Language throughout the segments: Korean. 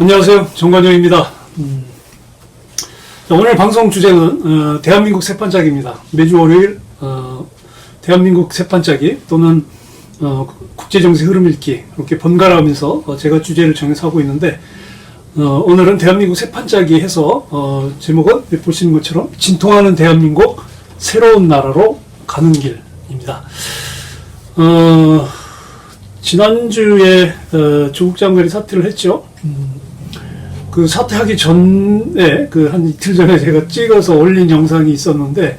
안녕하세요. 정관영입니다. 오늘 방송 주제는 대한민국 세판짜기입니다. 매주 월요일 대한민국 세판짜기 또는 국제정세 흐름 읽기 이렇게 번갈아가면서 제가 주제를 정해서 하고 있는데 오늘은 대한민국 세판짜기 해서 제목은 보시는 것처럼 진통하는 대한민국 새로운 나라로 가는 길입니다. 지난주에 조국 장관이 사퇴를 했죠. 그 사퇴하기 전에 한 이틀 전에 제가 찍어서 올린 영상이 있었는데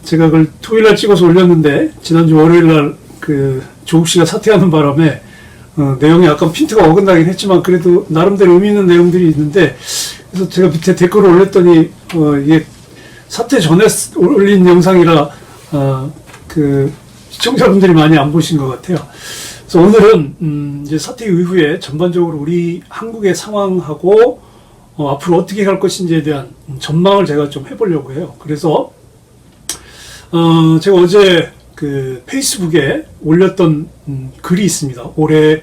제가 그걸 토요일날 찍어서 올렸는데 지난주 월요일날 그 조국 씨가 사퇴하는 바람에 내용이 약간 핀트가 어긋나긴 했지만 그래도 나름대로 의미 있는 내용들이 있는데 그래서 제가 밑에 댓글을 올렸더니 이게 사퇴 전에 올린 영상이라 그 시청자분들이 많이 안 보신 것 같아요. 그래서 오늘은 이제 사퇴 이후에 전반적으로 우리 한국의 상황하고 앞으로 어떻게 갈 것인지에 대한 전망을 제가 좀 해보려고 해요. 그래서 제가 어제 그 페이스북에 올렸던 글이 있습니다. 올해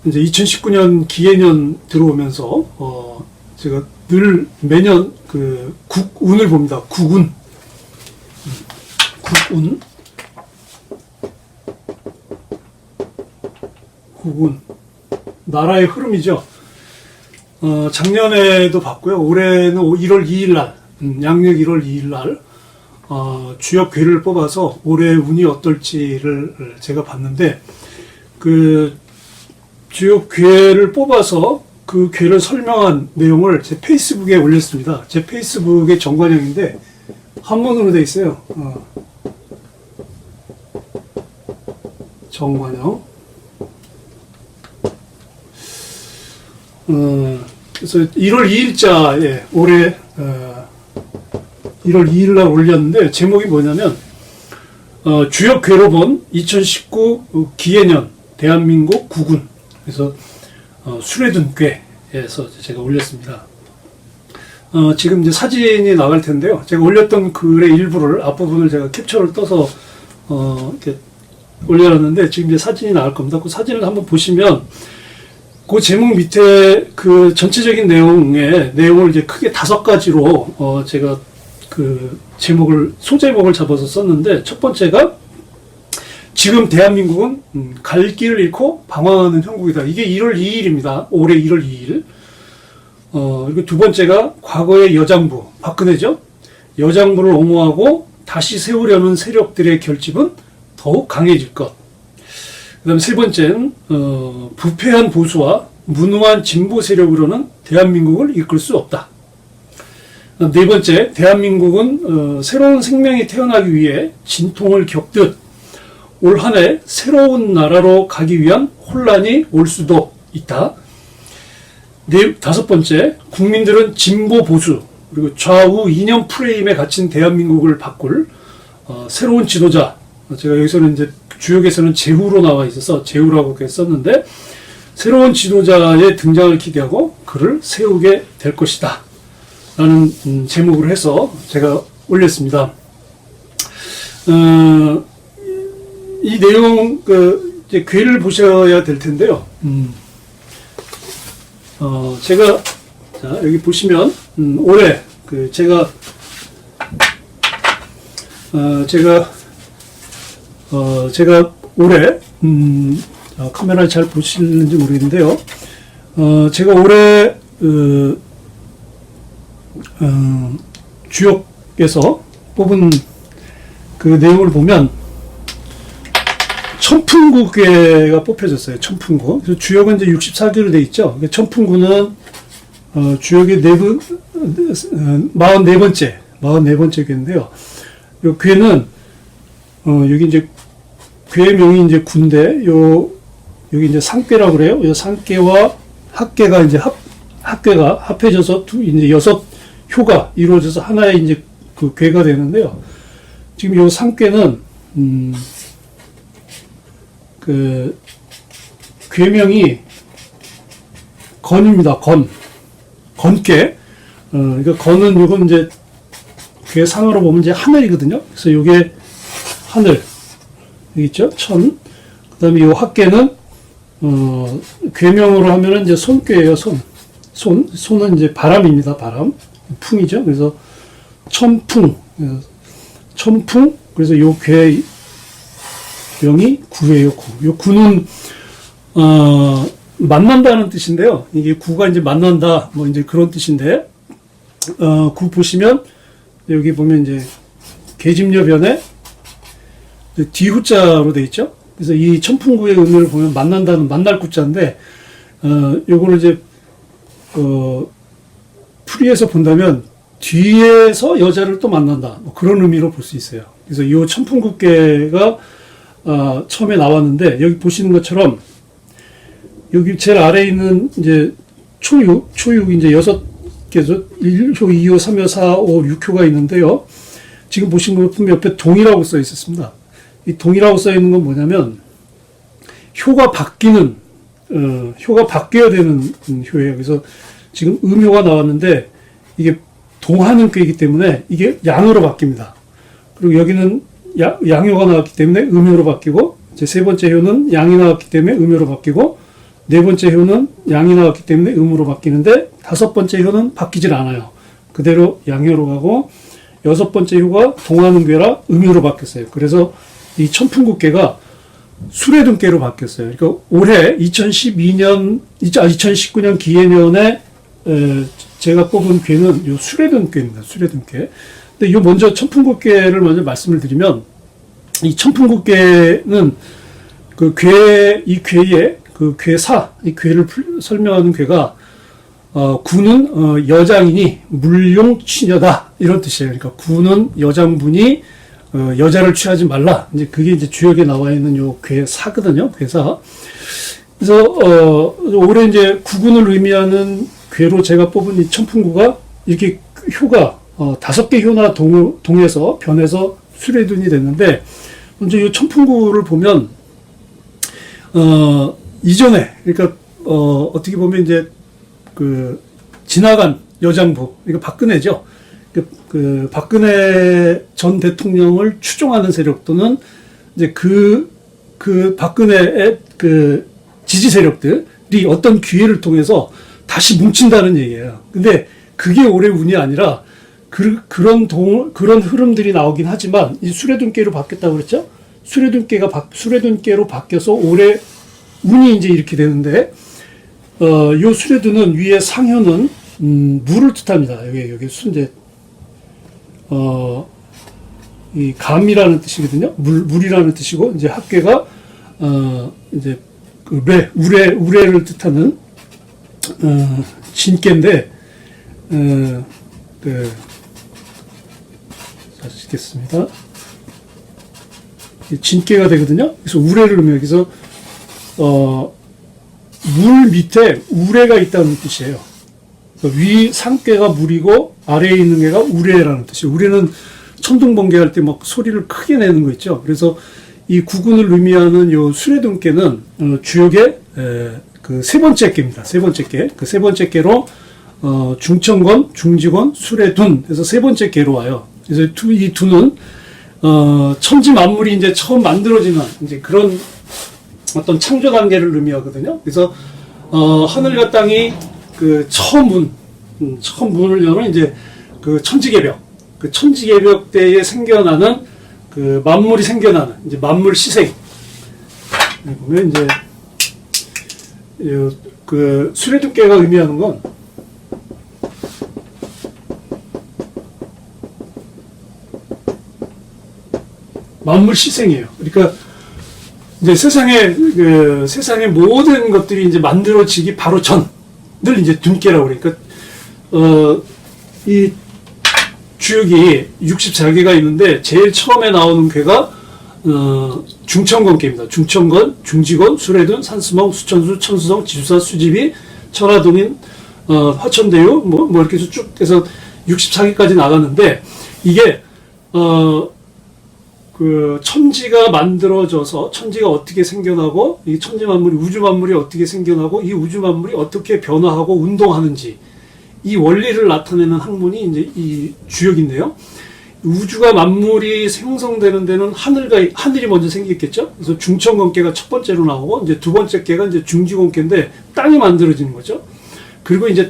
이제 2019년 기해년 들어오면서 제가 늘 매년 그 국운을 봅니다. 국운. 국운. 나라의 흐름이죠. 작년에도 봤고요. 올해는 1월 2일 날, 양력 1월 2일 날, 주역 괴를 뽑아서 올해 운이 어떨지를 제가 봤는데, 그 주역 괴를 뽑아서 그 괴를 설명한 내용을 제 페이스북에 올렸습니다. 제 페이스북의 정관영인데, 한문으로 돼 있어요. 정관영. 그래서 1월 2일자에 올해 1월 2일 날 올렸는데 제목이 뭐냐면 주역 괴로 본 2019 기해년 대한민국 국운. 그래서 술에든 괴에서 제가 올렸습니다. 지금 이제 사진이 나갈 텐데요. 제가 올렸던 글의 일부를 앞부분을 제가 캡처를 떠서 이렇게 올려놨는데 지금 이제 사진이 나갈 겁니다. 그 사진을 한번 보시면 그 제목 밑에 그 전체적인 내용을 이제 크게 5가지로 제가 그 소제목을 잡아서 썼는데 첫 번째가 지금 대한민국은 갈 길을 잃고 방황하는 형국이다. 이게 1월 2일입니다. 올해 1월 2일. 그리고 두 번째가 과거의 여장부, 박근혜죠. 여장부를 옹호하고 다시 세우려는 세력들의 결집은 더욱 강해질 것. 그 다음 세 번째는 부패한 보수와 무능한 진보 세력으로는 대한민국을 이끌 수 없다. 네 번째, 대한민국은 새로운 생명이 태어나기 위해 진통을 겪듯 올 한 해 새로운 나라로 가기 위한 혼란이 올 수도 있다. 다섯 번째, 국민들은 진보 보수 그리고 좌우 이념 프레임에 갇힌 대한민국을 바꿀 새로운 지도자, 제가 여기서는 이제 주역에서는 제후로 나와 있어서 제후라고 그렇게 썼는데 새로운 지도자의 등장을 기대하고 그를 세우게 될 것이다 라는 제목으로 해서 제가 올렸습니다. 이 내용 이제 괴를 보셔야 될 텐데요. 제가 자 여기 보시면 올해 제가 올해 카메라 잘 보시는지 모르겠는데요. 제가 올해 주역에서 뽑은 그 내용을 보면 천풍구괴가 뽑혀졌어요. 천풍구. 그래서 주역은 이제 64개로 돼 있죠. 천풍구는 주역의 44번째 괴인데요. 이 괴는 여기 이제 괴명이 이제 군대, 여기 이제 상괴라고 그래요. 이 상괴와 합괴가 이제 합괴가 합해져서 이제 6효가 이루어져서 하나의 이제 그 괴가 되는데요. 지금 이 상괴는 그 괴명이 건입니다. 건괴. 그러니까 건은 요건 이제 괴 상어로 보면 이제 하늘이거든요. 그래서 요게 하늘. 여기 있죠? 천. 그 다음에 요 합계는 괴명으로 하면은 이제 손괴예요, 손은 이제 바람입니다, 바람. 풍이죠. 그래서 천풍. 그래서 요 괴명이 구예요, 구. 요 구는, 만난다는 뜻인데요. 이게 구가 이제 만난다, 뭐 이제 그런 뜻인데, 구 보시면, 여기 보면 이제, 계집여변에 뒤후자로 돼 있죠. 그래서 이 천풍구의 의미를 보면 만난다는 만날 구자인데, 요거를 이제, 풀이에서 본다면, 뒤에서 여자를 또 만난다. 뭐 그런 의미로 볼 수 있어요. 그래서 이 천풍국계가, 처음에 나왔는데, 여기 보시는 것처럼, 여기 제일 아래에 있는 이제 초육 이제 6개죠. 1호, 2호, 3호, 4, 5, 6호가 있는데요. 지금 보신 것 보면 옆에 동이라고 써 있었습니다. 이 동이라고 써 있는 건 뭐냐면, 효가 바뀌는, 효가 바뀌어야 되는 효예요. 그래서 지금 음효가 나왔는데, 이게 동하는 꾀이기 때문에 이게 양으로 바뀝니다. 그리고 여기는 양효가 나왔기 때문에 음효로 바뀌고, 이제 세 번째 효는 양이 나왔기 때문에 음효로 바뀌고, 네 번째 효는 양이 나왔기 때문에 음으로 바뀌는데, 다섯 번째 효는 바뀌질 않아요. 그대로 양효로 가고, 여섯 번째 효가 동하는 꾀라 음효로 바뀌었어요. 그래서 이 천풍국계가 수레등께로 바뀌었어요. 그러니까 올해 2019년 기해년에 제가 뽑은 꾀는 요 수레등께입니다. 수레등께. 근데 요 먼저 천풍국계를 먼저 말씀을 드리면, 이 천풍국계는 이 꾀의 그 꾀사, 이 꾀를 설명하는 꾀가, 구는 여장이니 물용 취녀다, 이런 뜻이에요. 그러니까 구는 여장분이 여자를 취하지 말라. 이제 그게 이제 주역에 나와 있는 요 꾀사거든요. 꾀사. 그래서 올해 이제 구군을 의미하는 꾀로 제가 뽑은 이 천풍구가 이렇게 효가 5개 효나 동해서 변해서 수레둔이 됐는데, 먼저 이 천풍구를 보면 이전에, 그러니까 어떻게 보면 이제 지나간 여장부, 그러니까 박근혜죠. 그 박근혜 전 대통령을 추종하는 세력 또는 이제 그 박근혜의 그 지지 세력들이 어떤 기회를 통해서 다시 뭉친다는 얘기예요. 근데 그게 올해 운이 아니라 그런 흐름들이 나오긴 하지만, 이 수레둔께로 바뀌었다고 그랬죠? 수레둔께로 바뀌어서 올해 운이 이제 이렇게 되는데, 요 수레둔은 위에 상효는, 물을 뜻합니다. 여기 순재, 이 감이라는 뜻이거든요. 물이라는 뜻이고, 이제 합계가, 이제, 우레를 뜻하는, 진께인데, 다시겠습니다. 진께가 되거든요. 그래서 우레를 의미해요. 그래서, 물 밑에 우레가 있다는 뜻이에요. 그러니까 위 상께가 물이고 아래에 있는 게가 우레라는 뜻이에요. 우레는 천둥번개 할 때 막 소리를 크게 내는 거 있죠. 그래서 이 구군을 의미하는 요 수레둔께는 주역의 그 세 번째 깨입니다. 세 번째 깨. 그 세 번째 깨로 중천권, 중지권, 수레둔. 그래서 세 번째 깨로 와요. 그래서 이 두는 천지 만물이 이제 처음 만들어지는 이제 그런 어떤 창조 단계를 의미하거든요. 그래서 하늘과 땅이 그 처음 문을 여는 이제 그 천지개벽, 그 천지개벽 때에 생겨나는 그 만물이 생겨나는 이제 만물 시생. 보면 이제 그 수레두께가 의미하는 건 만물 시생이에요. 그러니까 이제 세상의 모든 것들이 이제 만들어지기 바로 전을 이제 둔께라고 그러니까, 이 주역이 64개가 있는데, 제일 처음에 나오는 궤가, 중천권께입니다. 중천권, 중지권, 수레둔, 산수몽, 수천수, 천수성, 지수사, 수지비, 천하동인, 화천대유, 뭐 이렇게 해서 쭉 해서 64개까지 나갔는데, 이게, 그 천지가 만들어져서 천지가 어떻게 생겨나고, 이 천지 만물이, 우주 만물이 어떻게 생겨나고, 이 우주 만물이 어떻게 변화하고 운동하는지, 이 원리를 나타내는 학문이 이제 이 주역인데요. 우주가 만물이 형성되는 데는 하늘이 먼저 생기겠죠. 그래서 중천권계가 첫 번째로 나오고 이제 두 번째 계가 이제 중지권계인데 땅이 만들어지는 거죠. 그리고 이제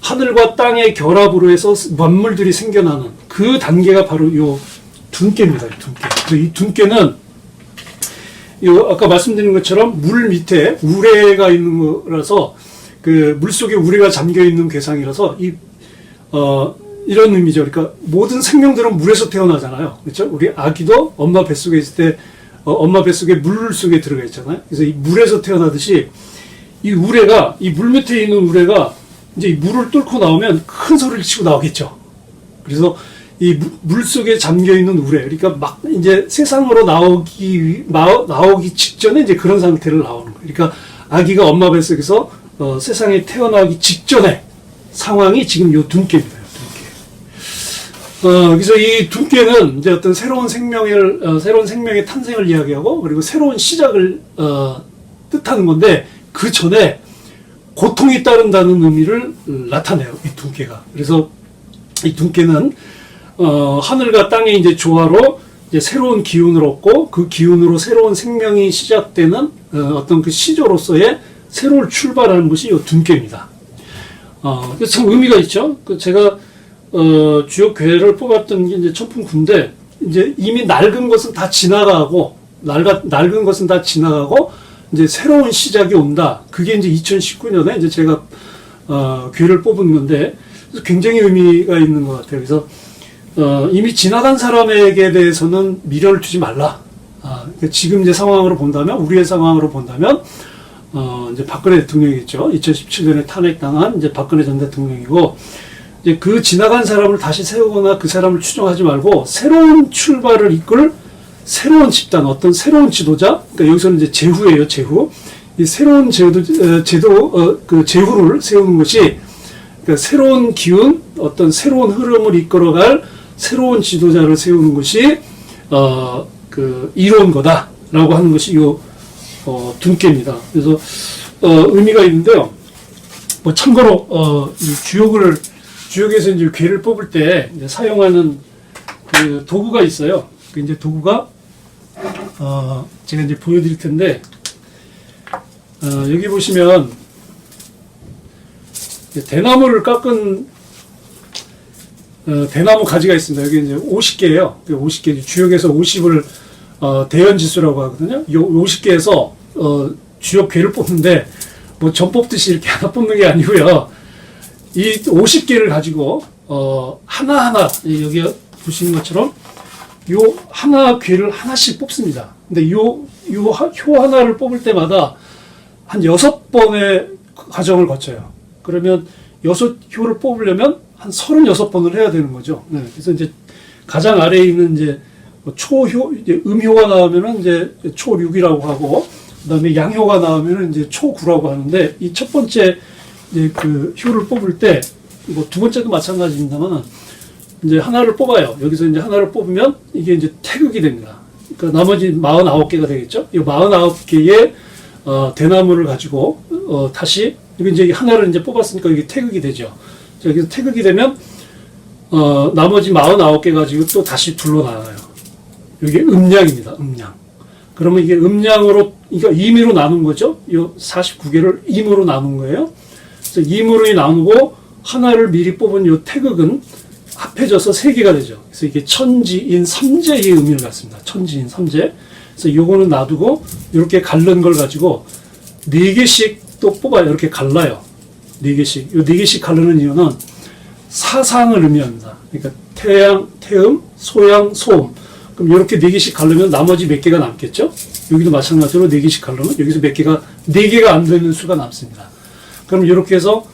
하늘과 땅의 결합으로 해서 만물들이 생겨나는 그 단계가 바로 요 둔계입니다. 둔계. 그래서 이 둔계는 아까 말씀드린 것처럼 물 밑에 우레가 있는 거라서 그 물 속에 우레가 잠겨 있는 괴상이라서 이런 의미죠. 그러니까 모든 생명들은 물에서 태어나잖아요. 그렇죠? 우리 아기도 엄마 뱃속에 있을 때 엄마 뱃속에 물 속에 들어가 있잖아요. 그래서 이 물에서 태어나듯이 이 물 밑에 있는 우레가 이제 이 물을 뚫고 나오면 큰 소리를 치고 나오겠죠. 그래서 이 물 속에 잠겨 있는 우레, 그러니까 막 이제 세상으로 나오기 직전에 이제 그런 상태를 나오는 거예요. 그러니까 아기가 엄마 뱃속에서 세상에 태어나기 직전에 상황이 지금 요 둔계입니다. 그래서 이 둔계는 이제 어떤 새로운 생명의 탄생을 이야기하고 그리고 새로운 시작을 뜻하는 건데 그 전에 고통이 따른다는 의미를 나타내요. 이 둔계가. 그래서 이 둔계는 하늘과 땅의 이제 조화로 이제 새로운 기운을 얻고 그 기운으로 새로운 생명이 시작되는 어떤 그 시조로서의 새로운 출발하는 것이 이 둔계입니다. 그래서 참 의미가 있죠. 제가 주요 괴를 뽑았던 게 이제 천풍구인데 이제 이미 낡은 것은 다 지나가고 낡은 것은 다 지나가고 이제 새로운 시작이 온다. 그게 이제 2019년에 이제 제가 괴를 뽑은 건데 굉장히 의미가 있는 것 같아요. 그래서 이미 지나간 사람에게 대해서는 미련을 두지 말라. 그러니까 지금 이제 상황으로 본다면 우리의 상황으로 본다면 이제 박근혜 대통령이겠죠. 2017년에 탄핵당한 이제 박근혜 전 대통령이고 이제 그 지나간 사람을 다시 세우거나 그 사람을 추종하지 말고 새로운 출발을 이끌 새로운 집단, 어떤 새로운 지도자, 그러니까 여기서는 이제 제후예요, 제후. 이 새로운 그 제후를 세우는 것이, 그러니까 새로운 기운, 어떤 새로운 흐름을 이끌어갈 새로운 지도자를 세우는 것이, 이로운 거다라고 하는 것이 요, 둔계입니다. 그래서, 의미가 있는데요. 뭐, 참고로, 이 주역에서 이제 괴를 뽑을 때 이제 사용하는 그 도구가 있어요. 그 이제 도구가 제가 이제 보여드릴 텐데 여기 보시면 대나무를 깎은 대나무 가지가 있습니다. 여기 이제 50개예요. 50개 주역에서 50을 대연지수라고 하거든요. 요 50개에서 주역 괴를 뽑는데 뭐 전 뽑듯이 이렇게 하나 뽑는 게 아니고요. 이 50개를 가지고 하나하나 여기 보시는 것처럼 요 하나 괴를 하나씩 뽑습니다. 근데 요 효 하나를 뽑을 때마다 한 6번의 과정을 거쳐요. 그러면 6효를 뽑으려면 한 36번을 해야 되는 거죠. 네, 그래서 이제 가장 아래에 있는 이제 초효, 이제 음효가 나오면은 이제 초6이라고 하고, 그 다음에 양효가 나오면은 이제 초9라고 하는데, 이 첫 번째 이제 그 효를 뽑을 때, 뭐 두 번째도 마찬가지입니다만, 이제 하나를 뽑아요. 여기서 이제 하나를 뽑으면 이게 이제 태극이 됩니다. 그러니까 나머지 49개가 되겠죠. 이 49개의 대나무를 가지고 다시 이게 이제 하나를 이제 뽑았으니까 이게 태극이 되죠. 자, 여기서 태극이 되면 나머지 49개 가지고 또 다시 둘러 나가요. 이게 음량입니다. 음량. 그러면 이게 음량으로, 그러니까 임의로 나눈 거죠. 이 49개를 임으로 나눈 거예요. 그래서 임으로 나누고 하나를 미리 뽑은 이 태극은 합해져서 3개가 되죠. 그래서 이게 천지인 삼재의 의미를 갖습니다. 천지인 삼재. 그래서 요거는 놔두고 이렇게 갈른 걸 가지고 4개씩 또 뽑아요. 이렇게 갈라요. 4개씩. 요 4개씩 가르는 이유는 사상을 의미합니다. 그러니까 태양, 태음, 소양, 소음. 그럼 이렇게 4개씩 가르면 나머지 몇 개가 남겠죠? 여기도 마찬가지로 4개씩 가르면 여기서 몇 개가, 4개가 안 되는 수가 남습니다. 그럼 이렇게 해서,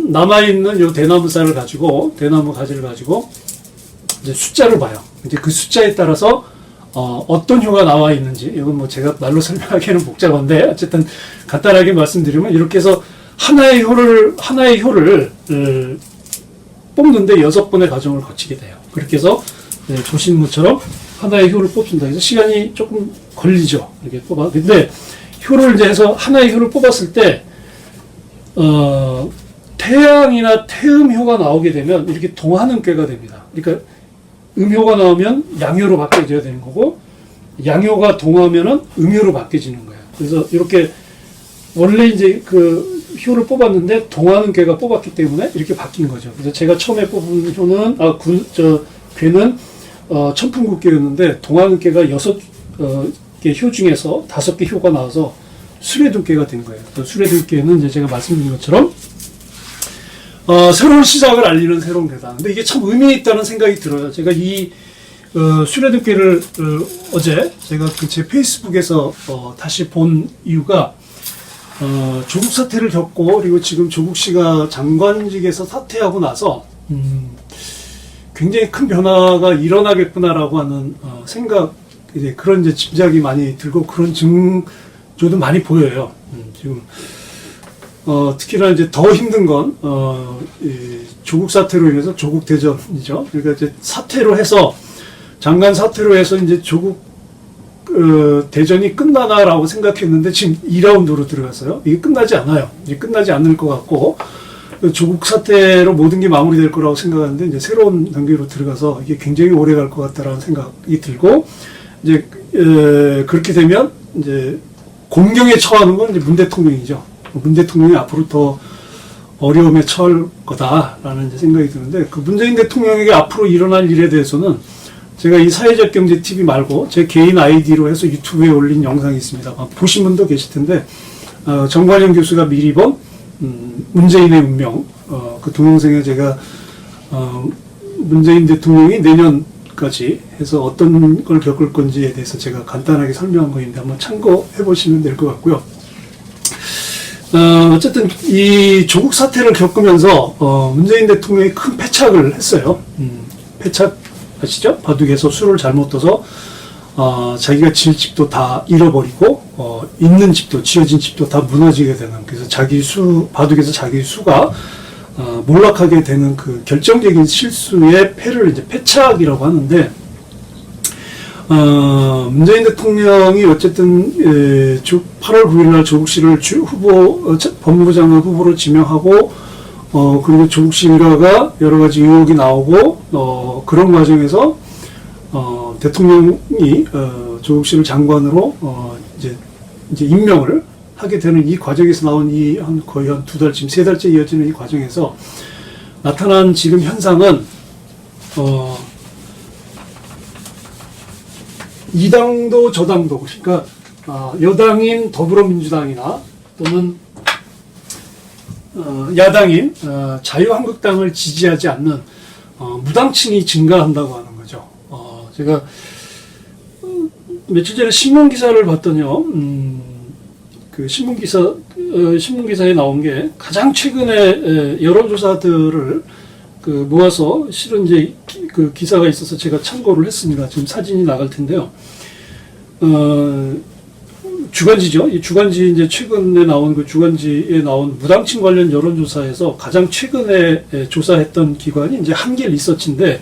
남아있는 요 대나무 쌀을 가지고, 대나무 가지를 가지고, 이제 숫자를 봐요. 이제 그 숫자에 따라서, 어떤 효가 나와 있는지, 이건 뭐 제가 말로 설명하기에는 복잡한데, 어쨌든 간단하게 말씀드리면, 이렇게 해서 하나의 효를 뽑는데 6번의 과정을 거치게 돼요. 그렇게 해서, 네, 보시는 것처럼 하나의 효를 뽑습니다. 그래서 시간이 조금 걸리죠. 이렇게 뽑아. 근데 효를 이제 해서 하나의 효를 뽑았을 때, 태양이나 태음효가 나오게 되면 이렇게 동하는 꾀가 됩니다. 그러니까 음효가 나오면 양효로 바뀌어져야 되는 거고, 양효가 동하면은 음효로 바뀌어지는 거예요. 그래서 이렇게 원래 이제 그 효를 뽑았는데 동하는 꾀가 뽑았기 때문에 이렇게 바뀐 거죠. 그래서 제가 처음에 뽑은 효는 꾀는 천풍국궤였는데 동하는 꾀가 6개 효 중에서 5개 효가 나와서 수레둔꾀가 된 거예요. 수레둔꾀는 이제 제가 말씀드린 것처럼 새로운 시작을 알리는 새로운 궤다. 근데 이게 참 의미 있다는 생각이 들어요. 제가 이 수레둔꾀를 어제 제가 제 페이스북에서 다시 본 이유가 조국 사태를 겪고 그리고 지금 조국 씨가 장관직에서 사퇴하고 나서 굉장히 큰 변화가 일어나겠구나라고 하는 생각, 이제 그런 이제 짐작이 많이 들고 그런 징조도 많이 보여요. 지금 특히나 이제 더 힘든 건 조국 사태로 인해서 조국 대전이죠. 그러니까 이제 사퇴로 해서 장관 사퇴로 해서 이제 조국 대전이 끝나나라고 생각했는데 지금 2라운드로 들어갔어요. 이게 끝나지 않아요. 이게 끝나지 않을 것 같고 조국 사태로 모든 게 마무리될 거라고 생각하는데 이제 새로운 단계로 들어가서 이게 굉장히 오래 갈 것 같다라는 생각이 들고 이제 그렇게 되면 이제 공경에 처하는 건 이제 문 대통령이죠. 문 대통령이 앞으로 더 어려움에 처할 거다라는 이제 생각이 드는데 그 문재인 대통령에게 앞으로 일어날 일에 대해서는 제가 이 사회적 경제 TV 말고 제 개인 아이디로 해서 유튜브에 올린 영상이 있습니다. 보신 분도 계실 텐데 정관영 교수가 미리 본 문재인의 운명, 그 동영상에 제가 문재인 대통령이 내년까지 해서 어떤 걸 겪을 건지에 대해서 제가 간단하게 설명한 거인데 한번 참고해 보시면 될 것 같고요. 어쨌든 이 조국 사태를 겪으면서 문재인 대통령이 큰 패착을 했어요. 패착 아시죠? 바둑에서 수를 잘못 떠서 자기가 지을 집도 다 잃어버리고 있는 집도 지어진 집도 다 무너지게 되는, 그래서 바둑에서 자기 수가 몰락하게 되는 그 결정적인 실수의 패를 이제 패착이라고 하는데 문재인 대통령이 어쨌든 8월 9일날 조국 씨를 법무부 장관 후보로 지명하고 그리고 조국 씨 일가가 여러 가지 의혹이 나오고 그런 과정에서 대통령이 조국 씨를 장관으로 이제 임명을 하게 되는 이 과정에서 나온 거의 한 2달, 지금 3달째 이어지는 이 과정에서 나타난 지금 현상은 이 당도 저 당도, 그러니까 여당인 더불어민주당이나 또는 야당인 자유한국당을 지지하지 않는 무당층이 증가한다고 하는 거죠. 제가 며칠 전에 신문 기사를 봤더니요, 그 신문 기사에 나온 게 가장 최근에 여론조사들을 모아서 실은 이제 그 기사가 있어서 제가 참고를 했습니다. 지금 사진이 나갈 텐데요. 주간지죠. 이 주간지 이제 최근에 나온 그 주간지에 나온 무당층 관련 여론조사에서 가장 최근에 조사했던 기관이 이제 한길 리서치인데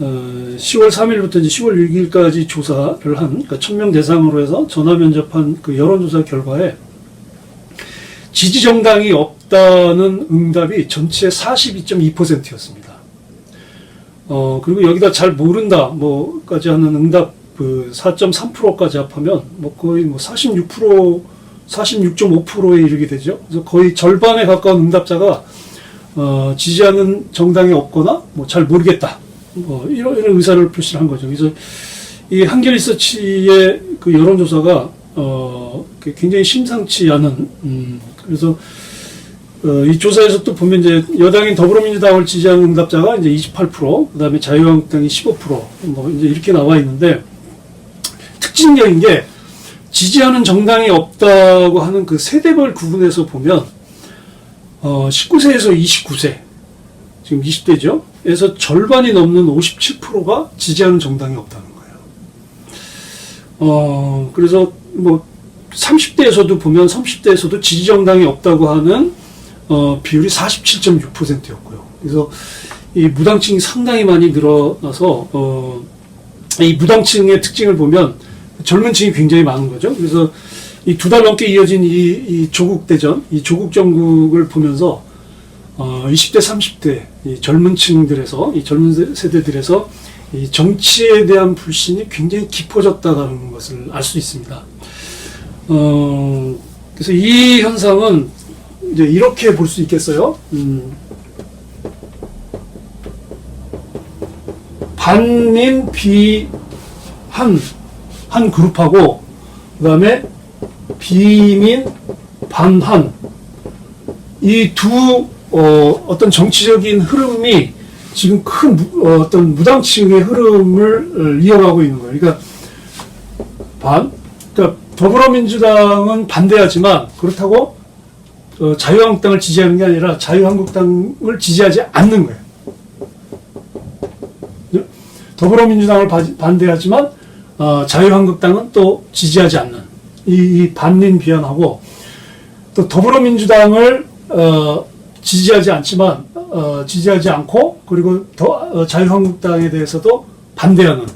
10월 3일부터 이제 10월 6일까지 조사를 한, 그러니까 1000명 대상으로 해서 전화 면접한 그 여론조사 결과에 지지 정당이 없다는 응답이 전체 42.2%였습니다. 그리고 여기다 잘 모른다 뭐까지 하는 응답 그 4.3%까지 합하면 뭐 거의 뭐 46%, 46.5%에 이르게 되죠. 그래서 거의 절반에 가까운 응답자가 지지하는 정당이 없거나 뭐 잘 모르겠다, 뭐 이런 의사를 표시한 거죠. 그래서 이 한길 리서치의 그 여론조사가 굉장히 심상치 않은, 그래서 이 조사에서 또 보면 이제 여당인 더불어민주당을 지지하는 응답자가 이제 28%, 그다음에 자유한국당이 15%, 뭐 이제 이렇게 나와 있는데, 특징적인 게 지지하는 정당이 없다고 하는 그 세대별 구분에서 보면 19세에서 29세, 지금 20대죠. 에서 절반이 넘는 57%가 지지하는 정당이 없다는 거예요. 그래서 뭐 30대에서도 보면 30대에서도 지지 정당이 없다고 하는 비율이 47.6%였고요. 그래서 이 무당층이 상당히 많이 늘어나서 이 무당층의 특징을 보면 젊은 층이 굉장히 많은 거죠. 그래서 이 2달 넘게 이어진 이 조국 대전, 이 조국 정국을 보면서 20대, 30대 이 젊은 층들에서 이 젊은 세대들에서 이 정치에 대한 불신이 굉장히 깊어졌다는 것을 알 수 있습니다. 그래서 이 현상은 이제 이렇게 볼 수 있겠어요. 반민 한 그룹하고 그 다음에 비민 반한 이 두 어떤 정치적인 흐름이 지금 큰 어떤 무당층의 흐름을 이어가고 있는 거예요. 그러니까 더불어민주당은 반대하지만 그렇다고 자유한국당을 지지하는 게 아니라 자유한국당을 지지하지 않는 거예요. 더불어민주당을 반대하지만 자유한국당은 또 지지하지 않는 이 반민 비안하고 또 더불어민주당을 지지하지 않고 그리고 자유한국당에 대해서도 반대하는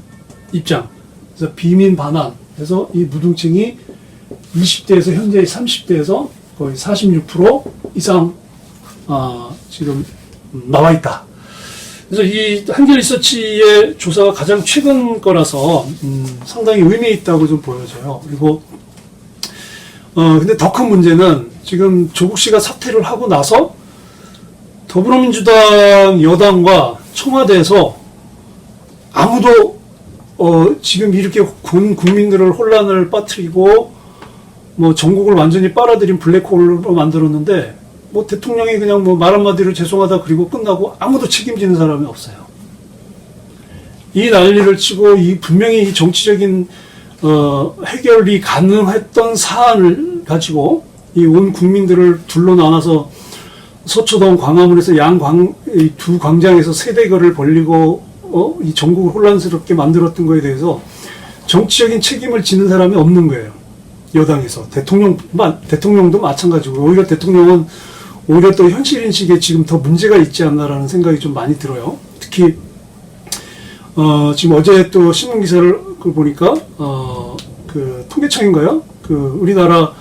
입장. 그래서 비민 반한. 그래서 이 무등층이 20대에서 현재 30대에서 거의 46% 이상 지금 나와 있다. 그래서 이 한길리서치의 조사가 가장 최근 거라서 상당히 의미 있다고 좀 보여져요. 그리고 근데 더 큰 문제는 지금 조국 씨가 사퇴를 하고 나서 더불어민주당 여당과 청와대에서 아무도 지금 이렇게 국민들을 혼란을 빠뜨리고 뭐 전국을 완전히 빨아들인 블랙홀로 만들었는데 뭐 대통령이 그냥 뭐 말 한마디로 죄송하다 그리고 끝나고 아무도 책임지는 사람이 없어요. 이 난리를 치고 이 분명히 이 정치적인 해결이 가능했던 사안을 가지고 이 온 국민들을 둘러 나눠서 서초동 광화문에서 이 두 광장에서 세대결을 벌리고 이 전국을 혼란스럽게 만들었던 거에 대해서 정치적인 책임을 지는 사람이 없는 거예요. 여당에서 대통령도 마찬가지고 오히려 대통령은 오히려 또 현실인식에 지금 더 문제가 있지 않나라는 생각이 좀 많이 들어요. 특히 지금 어제 또 신문 기사를 보니까 그 통계청인가요? 그 우리나라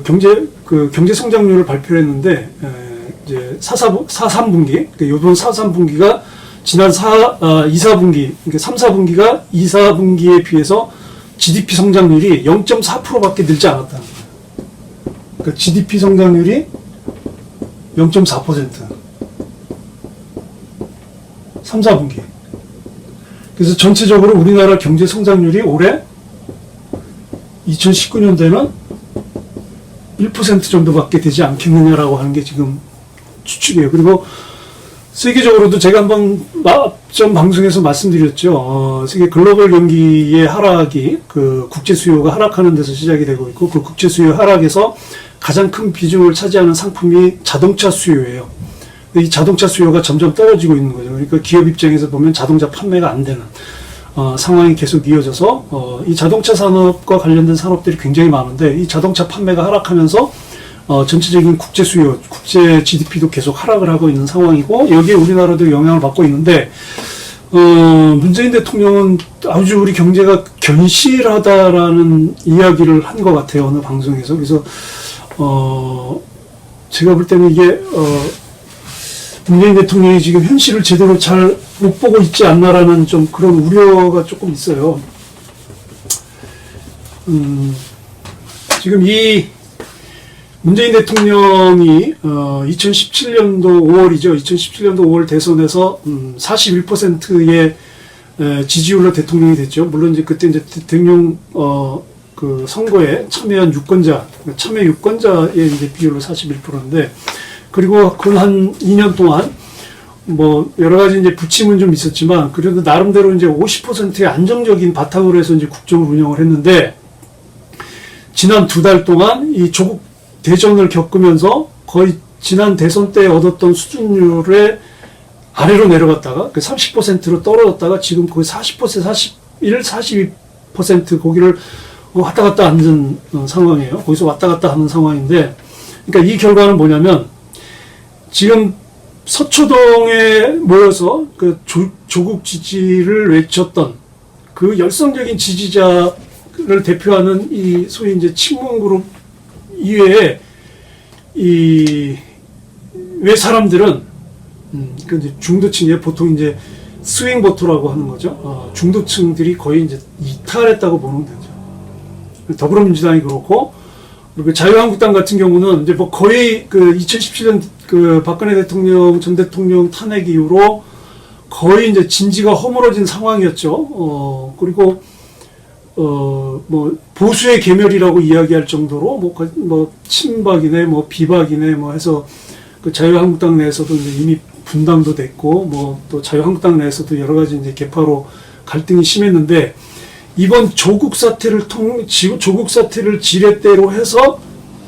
경제 성장률을 발표했는데 이제 4-3분기 이번 4-3분기가 지난 2-4분기 그러니까 3-4분기가 2-4분기에 비해서 GDP 성장률이 0.4%밖에 늘지 않았다는 거예요. 그러니까 GDP 성장률이 0.4%. 3-4분기. 그래서 전체적으로 우리나라 경제 성장률이 올해 2019년도에는 1% 정도밖에 되지 않겠느냐라고 하는 게 지금 추측이에요. 그리고 세계적으로도 제가 한번 전 방송에서 말씀드렸죠. 세계 글로벌 경기의 하락이 그 국제 수요가 하락하는 데서 시작이 되고 있고 그 국제 수요 하락에서 가장 큰 비중을 차지하는 상품이 자동차 수요예요. 이 자동차 수요가 점점 떨어지고 있는 거죠. 그러니까 기업 입장에서 보면 자동차 판매가 안 되는 상황이 계속 이어져서 이 자동차 산업과 관련된 산업들이 굉장히 많은데 이 자동차 판매가 하락하면서 전체적인 국제 수요, 국제 GDP도 계속 하락을 하고 있는 상황이고 여기에 우리나라도 영향을 받고 있는데 문재인 대통령은 아주 우리 경제가 견실하다라는 이야기를 한 것 같아요. 어느 방송에서. 그래서 제가 볼 때는 이게 문재인 대통령이 지금 현실을 제대로 잘 못 보고 있지 않나라는 좀 그런 우려가 조금 있어요. 지금 이 문재인 대통령이 2017년도 5월이죠. 2017년도 5월 대선에서 41%의 지지율로 대통령이 됐죠. 물론 이제 그때 이제 대통령 그 선거에 참여한 참여 유권자의 이제 비율로 41%인데 그리고 그 한 2년 동안 뭐 여러 가지 이제 부침은 좀 있었지만 그래도 나름대로 이제 50%의 안정적인 바탕으로 해서 이제 국정을 운영을 했는데 지난 2달 동안 이 조국 대전을 겪으면서 거의 지난 대선 때 얻었던 수준율의 아래로 내려갔다가 그 30%로 떨어졌다가 지금 거의 40%, 41, 42% 거기를 왔다 갔다 앉은 상황이에요. 거기서 왔다 갔다 하는 상황인데 그러니까 이 결과는 뭐냐면 지금 서초동에 모여서 그 조국 지지를 외쳤던 그 열성적인 지지자를 대표하는 이 소위 이제 친문 그룹 이외에 이 왜 사람들은 그 이제 중도층에 보통 이제 스윙 보터라고 하는 거죠. 중도층들이 거의 이제 이탈했다고 보면 되죠. 더불어민주당이 그렇고, 그리고 자유한국당 같은 경우는 이제 뭐 거의 그 2017년 그 박근혜 대통령 전 대통령 탄핵 이후로 거의 이제 진지가 허물어진 상황이었죠. 그리고 뭐 보수의 계멸이라고 이야기할 정도로 뭐 친박이네 뭐 비박이네 뭐 해서 그 자유한국당 내에서도 이제 이미 분당도 됐고 뭐 또 자유한국당 내에서도 여러 가지 이제 계파로 갈등이 심했는데, 이번 조국 사태를 지렛대로 해서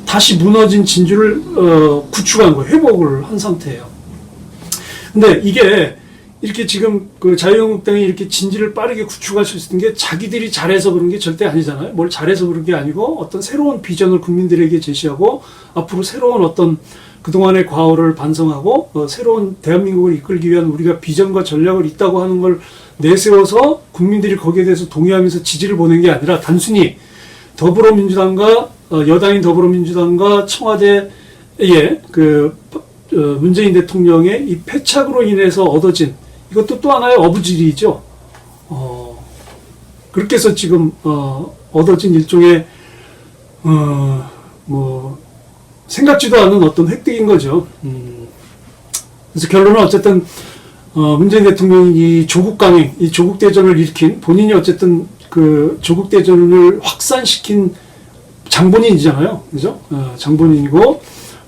다시 무너진 진주를 구축한 거예요. 회복을 한 상태예요. 근데 이게 이렇게 지금 그 자유한국당이 이렇게 진지를 빠르게 구축할 수 있는 게 자기들이 잘해서 그런 게 절대 아니잖아요. 뭘 잘해서 그런 게 아니고 어떤 새로운 비전을 국민들에게 제시하고 앞으로 새로운 어떤 그동안의 과오를 반성하고 새로운 대한민국을 이끌기 위한 우리가 비전과 전략을 있다고 하는 걸 내세워서 국민들이 거기에 대해서 동의하면서 지지를 보낸 게 아니라 단순히 더불어민주당과 여당인 더불어민주당과 청와대의 그 문재인 대통령의 이 패착으로 인해서 얻어진, 이것도 또 하나의 어부질이죠. 그렇게 해서 지금 얻어진 일종의 뭐 생각지도 않은 어떤 획득인 거죠. 그래서 결론은 어쨌든 문재인 대통령이 이 조국 강행, 이 조국 대전을 일으킨, 본인이 어쨌든 그 조국 대전을 확산시킨 장본인이잖아요, 그죠? 장본인이고,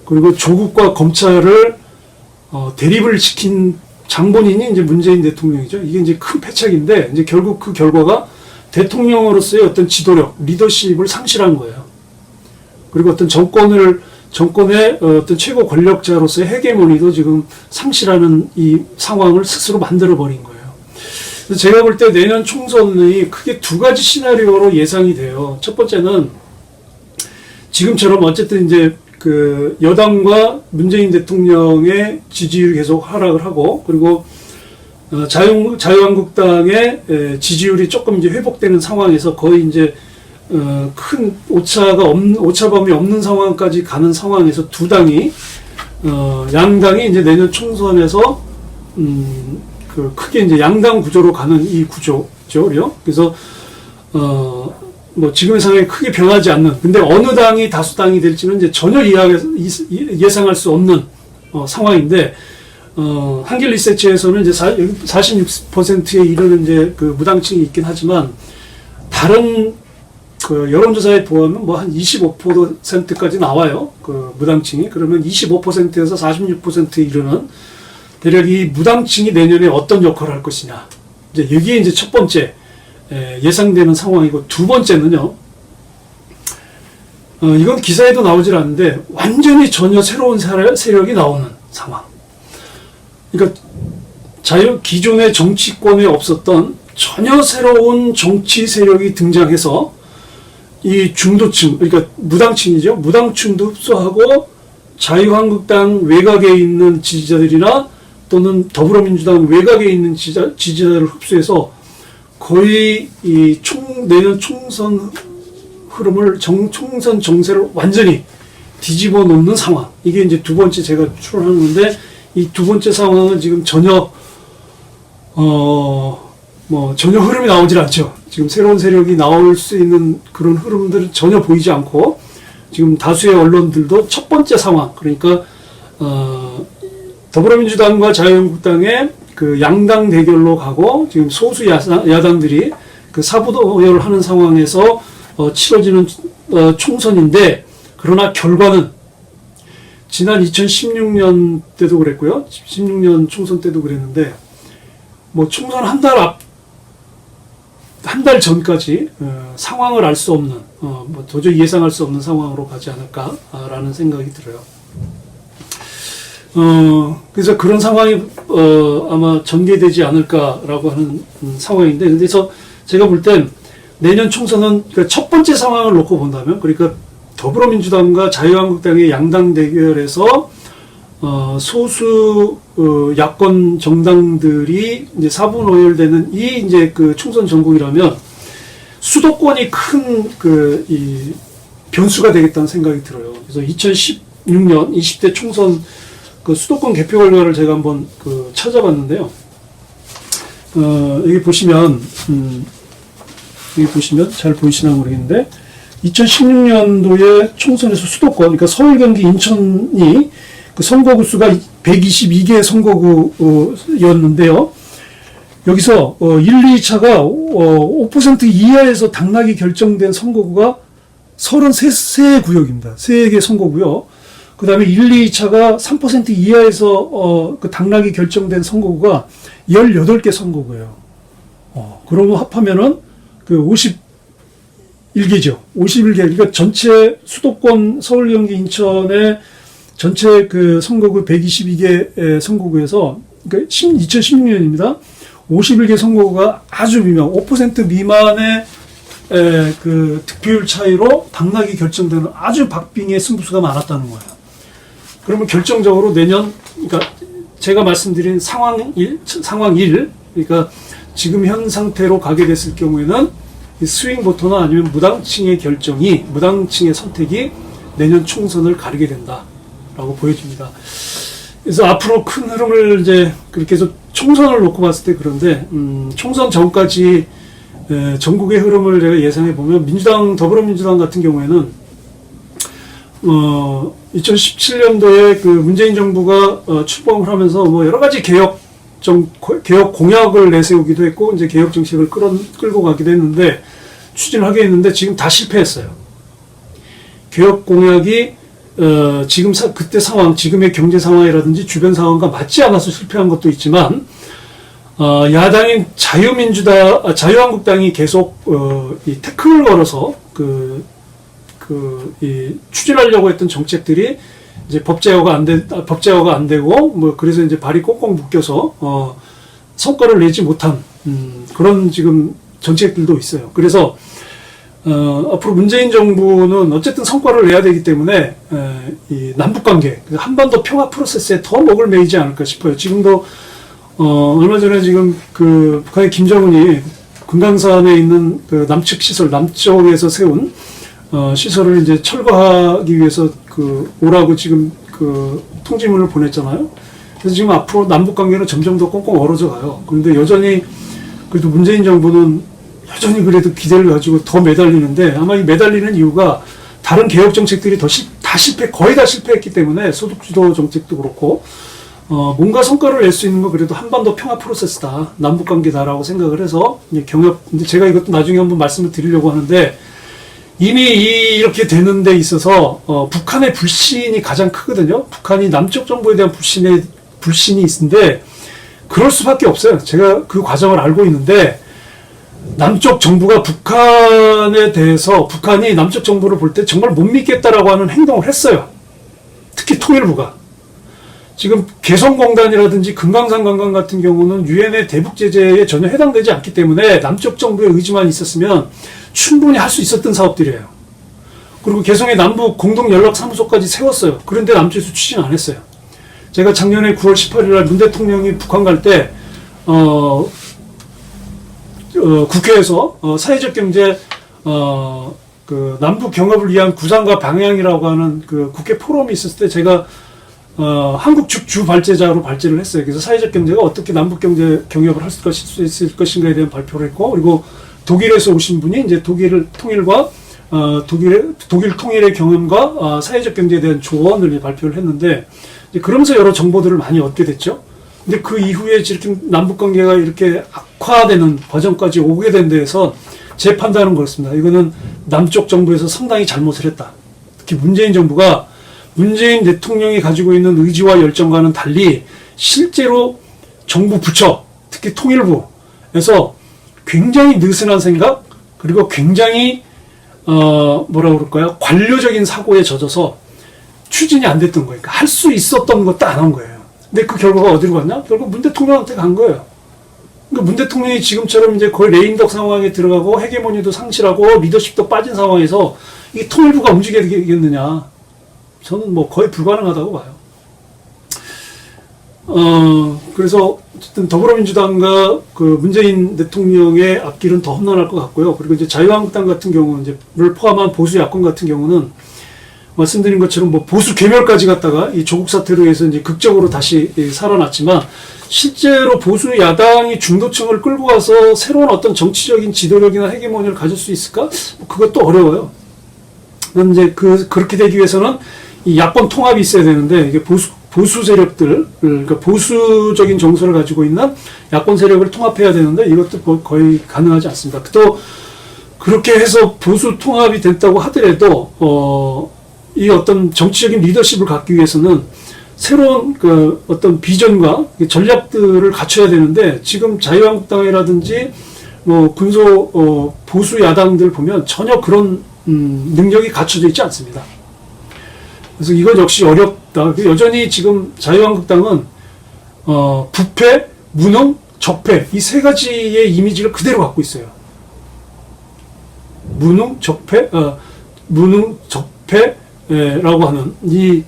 그리고 조국과 검찰을 대립을 시킨 장본인이 이제 문재인 대통령이죠. 이게 이제 큰 패착인데, 이제 결국 그 결과가 대통령으로서의 어떤 지도력, 리더십을 상실한 거예요. 그리고 어떤 정권의 어떤 최고 권력자로서의 헤게모니도 지금 상실하는 이 상황을 스스로 만들어버린 거예요. 그래서 제가 볼 때 내년 총선이 크게 두 가지 시나리오로 예상이 돼요. 첫 번째는 지금처럼 어쨌든 이제 그 여당과 문재인 대통령의 지지율이 계속 하락을 하고, 그리고 자유한국당의 지지율이 조금 이제 회복되는 상황에서 거의 이제 큰 오차범위 없는 상황까지 가는 상황에서 두 당이 양당이 이제 내년 총선에서 그 크게 이제 양당 구조로 가는 이 구조죠. 그래서 뭐 지금의 상황이 크게 변하지 않는, 근데 어느 당이 다수당이 될지는 이제 전혀 예상할 수 없는 상황인데, 한길 리서치에서는 이제 46%에 이르는 이제 그 무당층이 있긴 하지만, 다른 그 여론조사에 보면 뭐 한 25%까지 나와요. 그 무당층이. 그러면 25%에서 46%에 이르는 대략 이 무당층이 내년에 어떤 역할을 할 것이냐. 이제 여기에 이제 첫 번째 예상되는 상황이고, 두 번째는요. 이건 기사에도 나오질 않는데 완전히 전혀 새로운 세력이 나오는 상황. 그러니까 기존의 정치권에 없었던 전혀 새로운 정치 세력이 등장해서 이 중도층, 그러니까 무당층이죠. 무당층도 흡수하고 자유한국당 외곽에 있는 지지자들이나 또는 더불어민주당 외곽에 있는 지지자들을 흡수해서 거의 이 내년 총선 흐름을 총선 정세를 완전히 뒤집어 놓는 상황. 이게 이제 두 번째 제가 추론하는 건데, 이 두 번째 상황은 지금 전혀 전혀 흐름이 나오질 않죠. 지금 새로운 세력이 나올 수 있는 그런 흐름들은 전혀 보이지 않고, 지금 다수의 언론들도 첫 번째 상황, 그러니까 더불어민주당과 자유한국당의 그 양당 대결로 가고, 지금 소수 야당들이 그 사부도결을 하는 상황에서 치러지는 총선인데, 그러나 결과는 지난 2016년 때도 그랬고요. 16년 총선 때도 그랬는데, 뭐 총선 한 달 전까지 상황을 알 수 없는, 뭐 도저히 예상할 수 없는 상황으로 가지 않을까라는 생각이 들어요. 그래서 그런 상황이 아마 전개되지 않을까라고 하는 상황인데, 그래서 제가 볼 땐 내년 총선은 그러니까 첫 번째 상황을 놓고 본다면, 그러니까 더불어민주당과 자유한국당의 양당 대결에서 소수 야권 정당들이 이제 사분오열되는 이 이제 그 총선 전국이라면 수도권이 큰 이 변수가 되겠다는 생각이 들어요. 그래서 2016년 20대 총선 그 수도권 개표 결과를 제가 한번 그 찾아봤는데요. 여기 보시면 잘 보이시나 모르겠는데 2016년도에 총선에서 수도권, 그러니까 서울, 경기, 인천이 그 선거구 수가 122개 선거구였는데요. 여기서 1, 2차가 5% 이하에서 당락이 결정된 선거구가 33구역입니다. 3개 선거구요. 그 다음에 1, 2차가 3% 이하에서 그 당락이 결정된 선거구가 18개 선거구예요. 그러고 합하면은 그 51개죠. 51개. 그러니까 전체 수도권 서울, 경기, 인천의 전체 그 선거구 122개 선거구에서 그러니까 2016년입니다. 51개 선거구가 아주 미만, 5% 미만의 그 득표율 차이로 당락이 결정되는 아주 박빙의 승부수가 많았다는 거예요. 그러면 결정적으로 내년, 그러니까 제가 말씀드린 상황 1, 그러니까 지금 현 상태로 가게 됐을 경우에는 스윙 보터나 아니면 무당층의 결정이, 무당층의 선택이 내년 총선을 가르게 된다라고 보여집니다. 그래서 앞으로 큰 흐름을 이제 그렇게 해서 총선을 놓고 봤을 때 그런데, 총선 전까지 전국의 흐름을 제가 예상해 보면 민주당, 더불어민주당 같은 경우에는 2017년도에 그 문재인 정부가 출범을 하면서 뭐 여러 가지 개혁 공약을 내세우기도 했고 이제 개혁 정책을 끌고 가기도 했는데 추진을 하게 했는데 지금 다 실패했어요. 개혁 공약이 지금 그때 상황, 지금의 경제 상황이라든지 주변 상황과 맞지 않아서 실패한 것도 있지만 야당인 자유한국당이 계속 이 태클을 걸어서 추진하려고 했던 정책들이 이제 법제화가 안 되고 뭐 그래서 이제 발이 꽁꽁 묶여서 성과를 내지 못한 그런 지금 정책들도 있어요. 그래서 앞으로 문재인 정부는 어쨌든 성과를 내야 되기 때문에 이 남북관계, 한반도 평화 프로세스에 더 목을 매이지 않을까 싶어요. 지금도 얼마 전에 지금 그 북한의 김정은이 금강산에 있는 그 남측 시설, 남쪽에서 세운 시설을 이제 철거하기 위해서 오라고 지금 그 통지문을 보냈잖아요. 그래서 지금 앞으로 남북 관계는 점점 더 꽁꽁 얼어져 가요. 그런데 여전히 그래도 문재인 정부는 여전히 그래도 기대를 가지고 더 매달리는데 아마 이 매달리는 이유가 다른 개혁 정책들이 거의 다 실패했기 때문에 소득주도 정책도 그렇고 뭔가 성과를 낼 수 있는 거 그래도 한반도 평화 프로세스다, 남북 관계다라고 생각을 해서 근데 제가 이것도 나중에 한번 말씀을 드리려고 하는데. 이미 이렇게 되는 데 있어서 북한의 불신이 가장 크거든요. 북한이 남쪽 정부에 대한 불신이 있는데 그럴 수밖에 없어요. 제가 그 과정을 알고 있는데 남쪽 정부가 북한에 대해서 북한이 남쪽 정부를 볼 때 정말 못 믿겠다라고 하는 행동을 했어요. 특히 통일부가. 지금 개성공단이라든지 금강산 관광 같은 경우는 유엔의 대북 제재에 전혀 해당되지 않기 때문에 남쪽 정부의 의지만 있었으면 충분히 할 수 있었던 사업들이에요. 그리고 개성의 남북 공동연락사무소까지 세웠어요. 그런데 남쪽에서 추진 안 했어요. 제가 작년에 9월 18일 날 문 대통령이 북한 갈 때 국회에서 사회적 경제 그 남북 경협을 위한 구상과 방향이라고 하는 그 국회 포럼이 있었을 때 제가 한국 측 주 발제자로 발제를 했어요. 그래서 사회적 경제가 어떻게 남북 경제 경협을 할 수 있을 것인가에 대한 발표를 했고, 그리고 독일에서 오신 분이 이제 독일 통일과 독일 통일의 경험과 사회적 경제에 대한 조언을 발표를 했는데, 이제 그러면서 여러 정보들을 많이 얻게 됐죠. 근데 그 이후에 이렇게 남북 관계가 이렇게 악화되는 과정까지 오게 된 데에서 제 판단은 그렇습니다. 이거는 남쪽 정부에서 상당히 잘못을 했다. 특히 문재인 정부가 문재인 대통령이 가지고 있는 의지와 열정과는 달리 실제로 정부 부처, 특히 통일부에서 굉장히 느슨한 생각, 그리고 굉장히 뭐라 그럴까요? 관료적인 사고에 젖어서 추진이 안 됐던 거예요. 그러니까 할 수 있었던 것도 안 한 거예요. 근데 그 결과가 어디로 갔냐? 결국 문 대통령한테 간 거예요. 그러니까 문 대통령이 지금처럼 이제 거의 레임덕 상황에 들어가고 헤게모니도 상실하고 리더십도 빠진 상황에서 이게 통일부가 움직이겠느냐? 저는 뭐 거의 불가능하다고 봐요. 그래서 어쨌든 더불어민주당과 그 문재인 대통령의 앞길은 더 험난할 것 같고요. 그리고 이제 자유한국당 같은 경우는 이제를 포함한 보수 야권 같은 경우는 말씀드린 것처럼 뭐 보수 괴멸까지 갔다가 이 조국 사태로 해서 이제 극적으로 다시 살아났지만 실제로 보수 야당이 중도층을 끌고 가서 새로운 어떤 정치적인 지도력이나 헤게모니를 가질 수 있을까? 그것도 어려워요. 그럼 이제 그렇게 되기 위해서는 이 야권 통합이 있어야 되는데 이게 보수 세력들, 그러니까 보수적인 정서를 가지고 있는 야권 세력을 통합해야 되는데 이것도 거의 가능하지 않습니다. 또 그렇게 해서 보수 통합이 됐다고 하더라도 이 어떤 정치적인 리더십을 갖기 위해서는 새로운 그 어떤 비전과 전략들을 갖춰야 되는데 지금 자유한국당이라든지 뭐 보수 야당들 보면 전혀 그런 능력이 갖춰져 있지 않습니다. 그래서 이건 역시 어렵다. 여전히 지금 자유한국당은 부패, 무능, 적폐 이 세 가지의 이미지를 그대로 갖고 있어요. 무능, 적폐라고 하는 이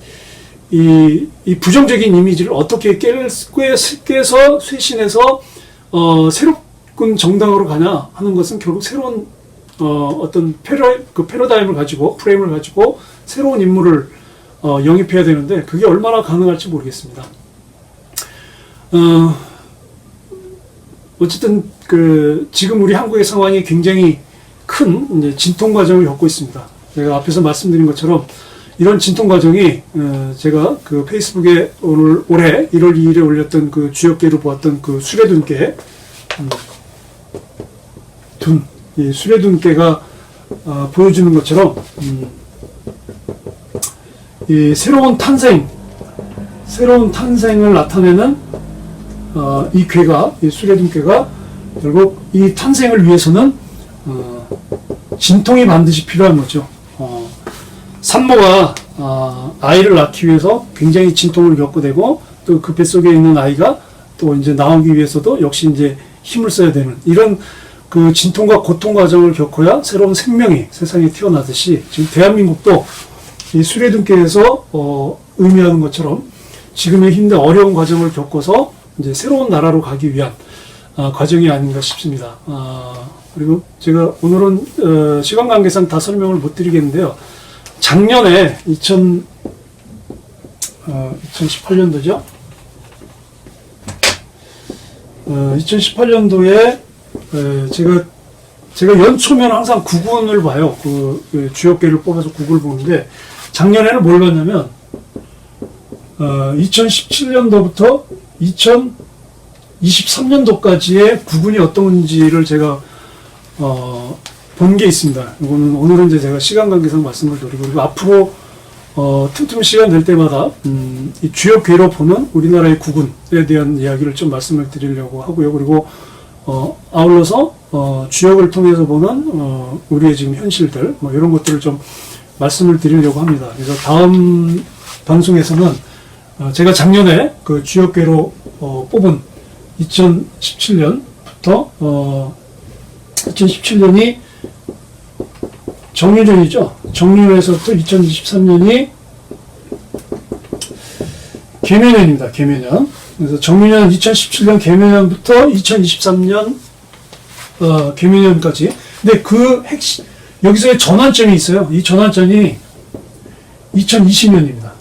부정적인 이미지를 어떻게 깨서 쇄신해서 새로운 정당으로 가냐 하는 것은 결국 새로운 어떤 패러다임을 가지고 프레임을 가지고 새로운 인물을 영입해야 되는데 그게 얼마나 가능할지 모르겠습니다. 어쨌든 지금 우리 한국의 상황이 굉장히 큰 이제 진통 과정을 겪고 있습니다. 제가 앞에서 말씀드린 것처럼 이런 진통 과정이 제가 그 페이스북에 올해 1월 2일에 올렸던 그 주역계로 보았던 그 수레둔계 이 수레둔계가 보여주는 것처럼 이 새로운 탄생을 나타내는 이 괴가, 이 수레둔괴가 결국 이 탄생을 위해서는 진통이 반드시 필요한 거죠. 산모가 아이를 낳기 위해서 굉장히 진통을 겪고 되고 또 그 뱃속에 있는 아이가 또 이제 나오기 위해서도 역시 이제 힘을 써야 되는 이런 그 진통과 고통 과정을 겪어야 새로운 생명이 세상에 튀어나듯이 지금 대한민국도 이 수레등께에서 의미하는 것처럼 지금의 힘든 어려운 과정을 겪어서 이제 새로운 나라로 가기 위한 과정이 아닌가 싶습니다. 그리고 제가 오늘은 시간 관계상 다 설명을 못 드리겠는데요. 작년에 2018년도죠. 2018년도에 제가 연초면 항상 구군을 봐요. 그 주역계를 뽑아서 구군을 보는데 작년에는 뭘 봤냐면 2017년도부터 2023년도까지의 구군이 어떤지를 제가 본 게 있습니다. 오늘은 이제 제가 시간 관계상 말씀을 드리고 그리고 앞으로 틈틈이 시간 될 때마다 이 주역계로 보는 우리나라의 구군에 대한 이야기를 좀 말씀을 드리려고 하고요. 그리고 아울러서 주역을 통해서 보는 우리의 지금 현실들 뭐 이런 것들을 좀 말씀을 드리려고 합니다. 그래서 다음 방송에서는 제가 작년에 그 주역계로 뽑은 2017년부터 2017년이 정유년이죠. 정유년에서부터 2023년이 계묘년입니다. 계묘년. 그래서 정유년 2017년 계묘년부터 2023년 계묘년까지. 근데 그 핵심 여기서의 전환점이 있어요. 이 전환점이 2020년입니다.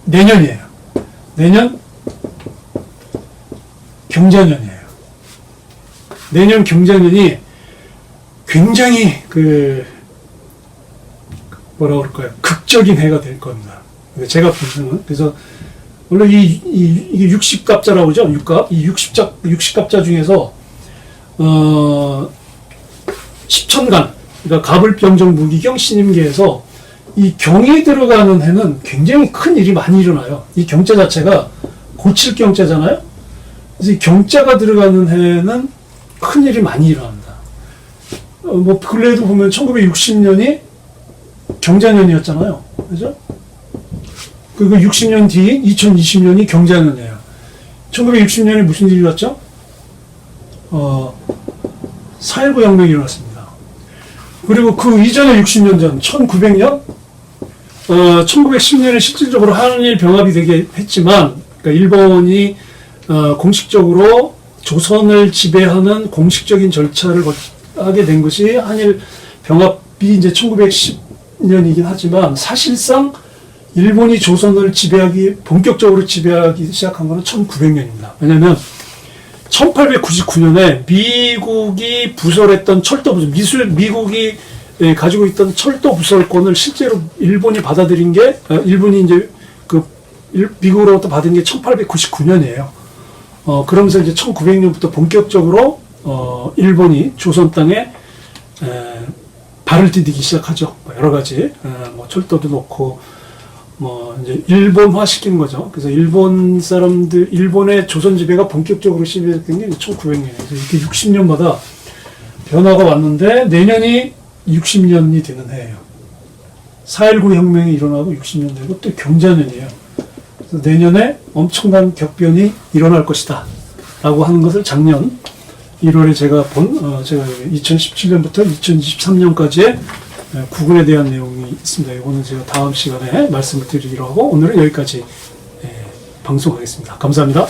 내년이에요. 내년 경자년이에요. 내년 경자년이 굉장히 뭐라고 그럴까요? 극적인 해가 될 겁니다. 제가 보기에는. 그래서 원래 이게 60갑자라고 하죠. 6갑. 이 60갑자 중에서 10천간 그러니까 갑을병정 무기경 신임계에서 이 경이 들어가는 해는 굉장히 큰 일이 많이 일어나요. 이 경자 자체가 고칠 경자잖아요. 그래서 이 경자가 들어가는 해는 큰 일이 많이 일어납니다. 뭐 근래에도 보면 1960년이 경자년이었잖아요. 그죠? 그리고 60년 뒤 2020년이 경자년이에요. 1960년에 무슨 일이 일어났죠? 4.19 혁명이 일어났습니다. 그리고 그 이전에 60년 전 1900년 1910년에 실질적으로 한일 병합이 되게 했지만 그러니까 일본이 공식적으로 조선을 지배하는 공식적인 절차를 하게 된 것이 한일 병합이 이제 1910년이긴 하지만 사실상 일본이 조선을 본격적으로 지배하기 시작한 거는 1900년입니다. 왜냐면 1899년에 미국이 부설했던 철도 부설, 미국이 가지고 있던 철도 부설권을 실제로 일본이 받아들인 게, 일본이 이제 미국으로부터 받은 게 1899년이에요. 그러면서 이제 1900년부터 본격적으로, 일본이 조선 땅에, 발을 디디기 시작하죠. 여러 가지, 뭐 철도도 놓고, 뭐 이제 일본화 시키는 거죠. 그래서 일본의 조선 지배가 본격적으로 시작된 게 1900년이에요. 이렇게 60년마다 변화가 왔는데 내년이 60년이 되는 해예요. 4.19 혁명이 일어나고 60년 되고 또 경자년이에요. 그래서 내년에 엄청난 격변이 일어날 것이다 라고 하는 것을 작년 1월에 제가 2017년부터 2023년까지의 구군에 대한 내용이 있습니다. 이거는 제가 다음 시간에 말씀을 드리기로 하고 오늘은 여기까지 방송하겠습니다. 감사합니다.